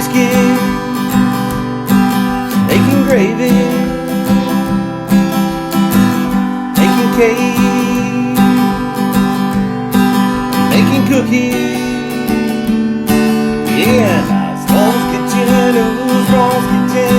whiskey, making gravy, making cake, making cookies. Yeah, Strong's Kitchen, ooh, Strong's Kitchen.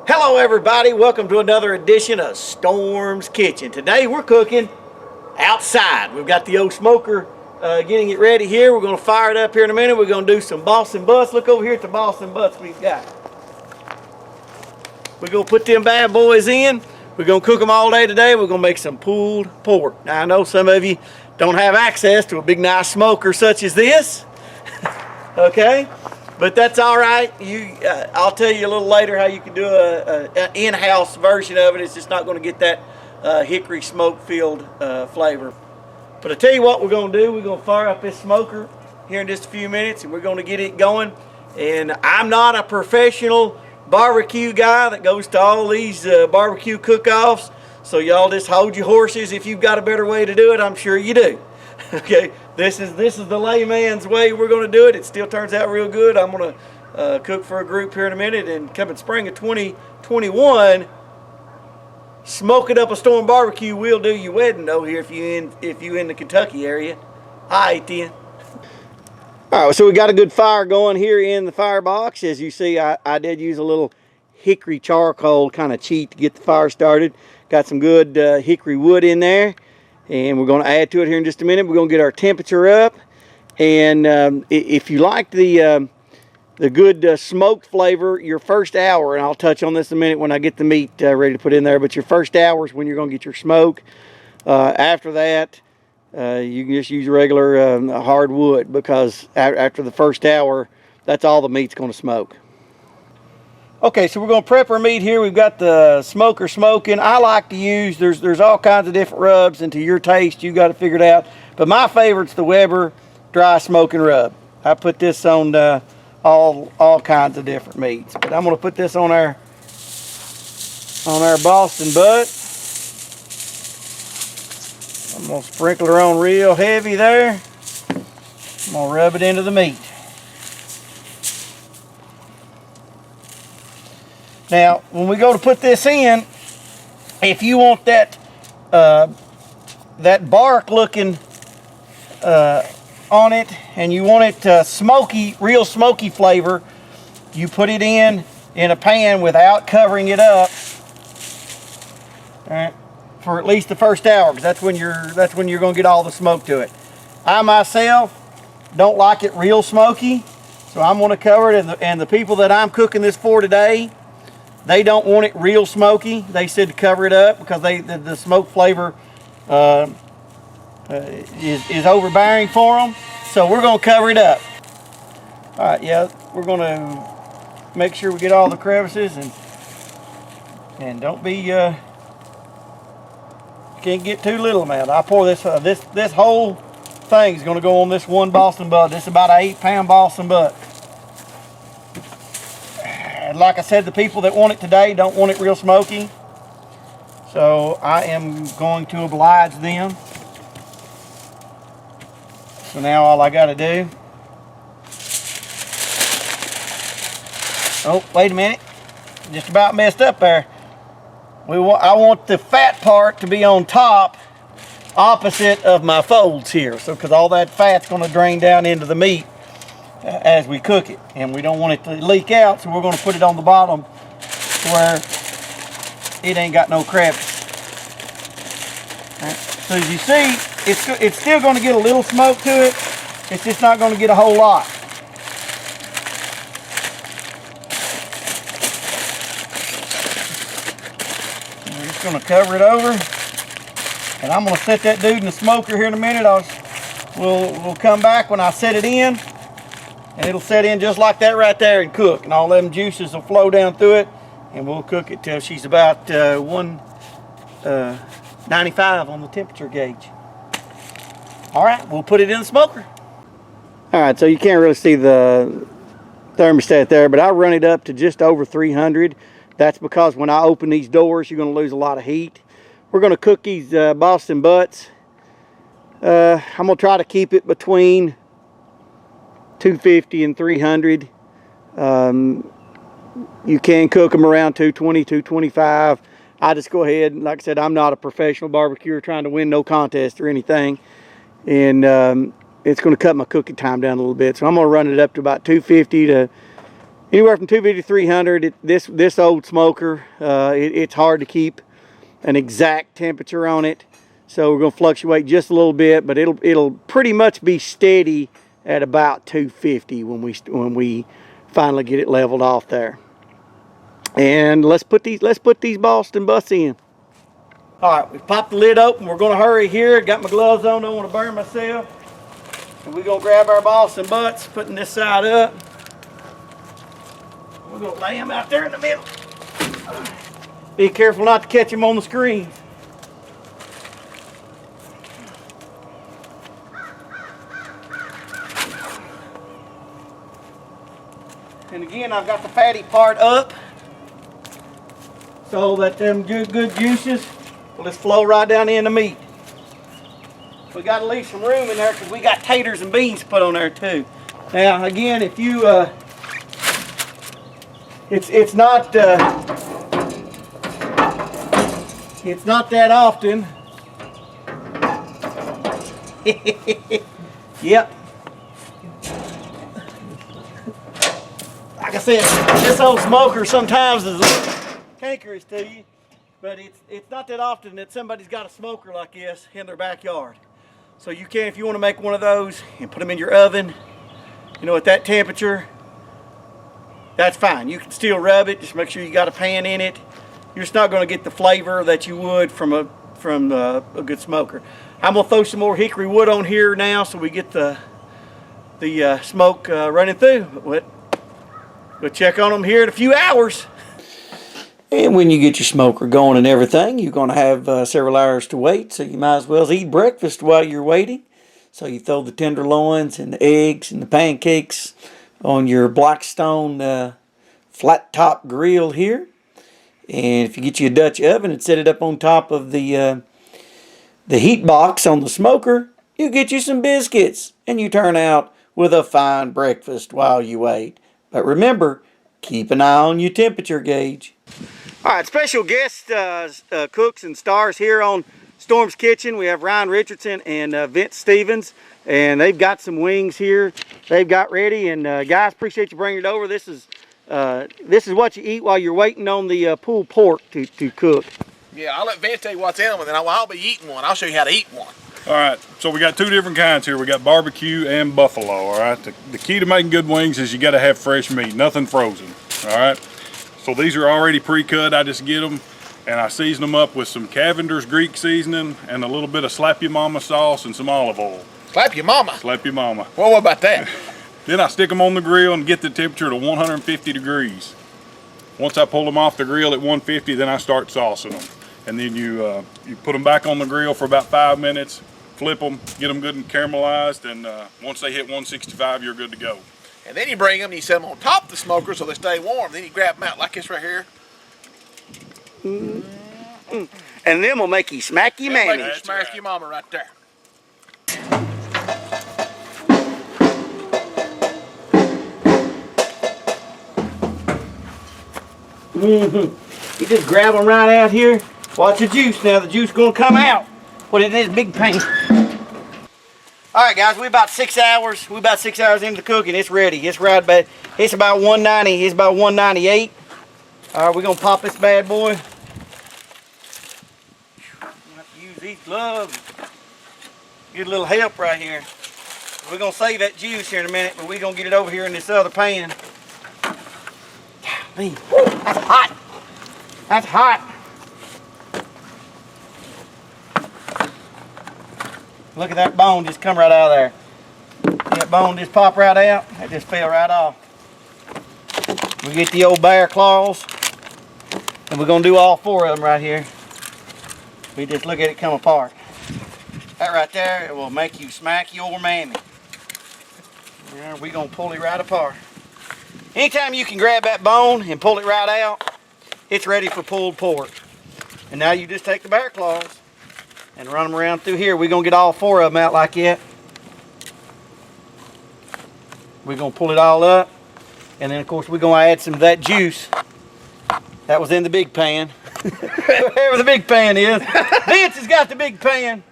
Hello everybody, welcome to another edition of Storm's Kitchen. Today we're cooking outside. We've got the old smoker getting it ready here. We're going to fire it up here in a minute. We're going to do some Boston butts. Look over here at the Boston butts we've got. We're going to put them bad boys in. We're going to cook them all day today. We're going to make some pulled pork. Now I know some of you don't have access to a big nice smoker such as this. Okay? But that's all right. I'll tell you a little later how you can do an in-house version of it. It's just not going to get that hickory smoke-filled flavor. But I tell you what we're going to do. We're going to fire up this smoker here in just a few minutes, and we're going to get it going. And I'm not a professional barbecue guy that goes to all these barbecue cook-offs. So y'all just hold your horses. If you've got a better way to do it, I'm sure you do. Okay, this is the layman's way we're going to do it. It still turns out real good. I'm going to cook for a group here in a minute, and coming spring of 2021, smoking up a Storm barbecue will do your wedding though here if you in the Kentucky area. All right then. All right, so we got a good fire going here in the firebox. As you see, I did use a little hickory charcoal kind of cheat to get the fire started. Got some good hickory wood in there. And we're going to add to it here in just a minute. We're going to get our temperature up. And if you like the good smoked flavor, your first hour, and I'll touch on this in a minute when I get the meat ready to put in there, but your first hour is when you're going to get your smoke. After that, you can just use regular hardwood, because after the first hour, that's all the meat's going to smoke. Okay, so we're going to prep our meat here. We've got the smoker smoking. I like to use, there's all kinds of different rubs, and to your taste, you got to figure it out. But my favorite's the Weber dry smoking rub. I put this on all kinds of different meats. But I'm going to put this on our Boston butt. I'm going to sprinkle her on real heavy there. I'm going to rub it into the meat. Now, when we go to put this in, if you want that bark looking on it, and you want it smoky, real smoky flavor, you put it in a pan without covering it up, all right, for at least the first hour, because that's when you're going to get all the smoke to it. I myself don't like it real smoky, so I'm going to cover it, and the people that I'm cooking this for today, they don't want it real smoky. They said to cover it up because the smoke flavor is overbearing for them. So we're going to cover it up. All right, yeah, we're going to make sure we get all the crevices, and don't be can't get too little amount. I pour this this whole thing is going to go on this one Boston butt. This is about an 8-pound Boston butt. Like I said, the people that want it today don't want it real smoky, so I am going to oblige them. So now all I got to do, oh wait a minute, just about messed up there. I want the fat part to be on top, opposite of my folds here, so because all that fat's going to drain down into the meat as we cook it, and we don't want it to leak out, so we're going to put it on the bottom where it ain't got no crevice. Right. So as you see, it's still going to get a little smoke to it. It's just not going to get a whole lot. And we're just going to cover it over, and I'm going to set that dude in the smoker here in a minute. We'll come back when I set it in. And it'll set in just like that right there and cook. And all them juices will flow down through it. And we'll cook it till she's about 195 on the temperature gauge. All right, we'll put it in the smoker. All right, so you can't really see the thermostat there, but I run it up to just over 300. That's because when I open these doors, you're going to lose a lot of heat. we're gonna cook these Boston butts. I'm gonna try to keep it between 250 and 300. You can cook them around 220, 225. I just go ahead, and like I said, I'm not a professional barbecuer trying to win no contest or anything. And it's going to cut my cooking time down a little bit. So I'm going to run it up to about 250 to anywhere from 250 to 300. This old smoker, it's hard to keep an exact temperature on it. So we're going to fluctuate just a little bit, but it'll pretty much be steady at about 250 when we finally get it leveled off there. And let's put these Boston butts in. All right, we popped the lid open. We're gonna hurry here. Got my gloves on, don't want to burn myself. And we're gonna grab our Boston butts, putting this side up. We're gonna lay them out there in the middle. Be careful not to catch them on the screen. And again, I've got the fatty part up so that them good juices will just flow right down in the meat. We got to leave some room in there because we got taters and beans to put on there too. Now, again, if you, it's not that often. Yep. Like I said, this old smoker sometimes is cankerous to you, but it's not that often that somebody's got a smoker like this in their backyard. So you can, if you want to make one of those and put them in your oven, you know, at that temperature, that's fine. You can still rub it, just make sure you got a pan in it. You're just not going to get the flavor that you would from a good smoker. I'm going to throw some more hickory wood on here now so we get the smoke running through. We'll check on them here in a few hours. And when you get your smoker going and everything, you're going to have several hours to wait, so you might as well eat breakfast while you're waiting. So you throw the tenderloins and the eggs and the pancakes on your Blackstone flat top grill here. And if you get you a Dutch oven and set it up on top of the heat box on the smoker, you get you some biscuits and you turn out with a fine breakfast while you wait. But remember, keep an eye on your temperature gauge. All right, special guest cooks and stars here on Storm's Kitchen. We have Ryan Richardson and Vince Stevens, and they've got some wings here they've got ready. And guys, appreciate you bringing it over. This is what you eat while you're waiting on the pulled pork to cook. Yeah, I'll let Vince tell you what's in them, and then I'll be eating one. I'll show you how to eat one. All right, so we got two different kinds here. We got barbecue and buffalo, all right? The key to making good wings is you got to have fresh meat, nothing frozen, all right? So these are already pre-cut. I just get them and I season them up with some Cavender's Greek seasoning and a little bit of Slap Your Mama sauce and some olive oil. Slap your mama? Slap your mama. Well, what about that? Then I stick them on the grill and get the temperature to 150 degrees. Once I pull them off the grill at 150, then I start saucing them. And then you put them back on the grill for about 5 minutes, flip them, get them good and caramelized, and once they hit 165, you're good to go. And then you bring them and you set them on top of the smoker so they stay warm. Then you grab them out like this right here. And then we'll make you smack your mammy. Make you smack your mama right there. You just grab them right out here. Watch the juice now. The juice gonna come out. Put it in this big pan. All right, guys, we're about 6 hours. We're about 6 hours into the cooking. It's ready. It's right about. It's about 190. It's about 198. All right, we're gonna pop this bad boy. I'm gonna have to use these gloves. Get a little help right here. We're gonna save that juice here in a minute, but we're gonna get it over here in this other pan. Golly, that's hot. That's hot. Look at that bone just come right out of there. That bone just pop right out. That just fell right off. We get the old bear claws, and we're gonna do all 4 of them right here. We just look at it come apart. That right there, it will make you smack your mammy. Yeah, we're gonna pull it right apart. Anytime you can grab that bone and pull it right out, it's ready for pulled pork. And now you just take the bear claws and run them around through here. We're gonna get all 4 of them out like that. We're gonna pull it all up. And then of course we're gonna add some of that juice. That was in the big pan. Wherever the big pan is. Vince has got the big pan.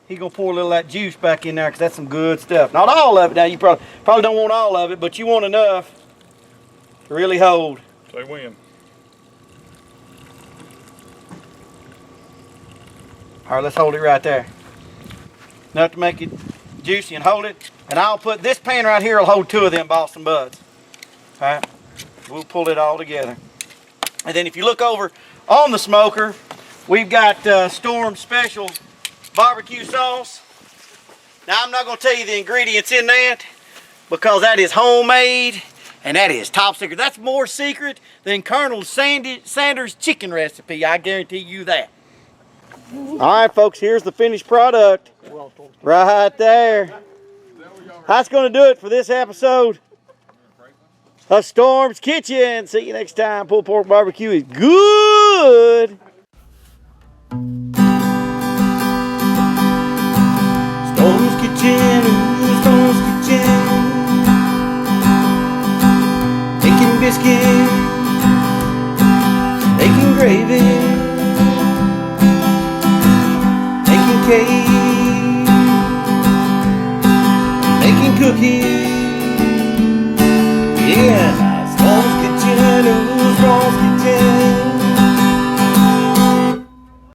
He's gonna pour a little of that juice back in there because that's some good stuff. Not all of it now, you probably don't want all of it, but you want enough to really hold. Say when. All right, let's hold it right there. Enough to make it juicy, and hold it. And I'll put this pan right here will hold 2 of them Boston Buds. All right, we'll pull it all together. And then if you look over on the smoker, we've got Storm Special barbecue sauce. Now I'm not gonna tell you the ingredients in that because that is homemade and that is top secret. That's more secret than Colonel Sanders' chicken recipe, I guarantee you that. All right, folks, here's the finished product right there. That's going to do it for this episode of Storm's Kitchen. See you next time. Pulled pork barbecue is good. Storm's Kitchen, ooh, Storm's Kitchen. Making biscuit, making gravy, making cake, making cookies. Yeah.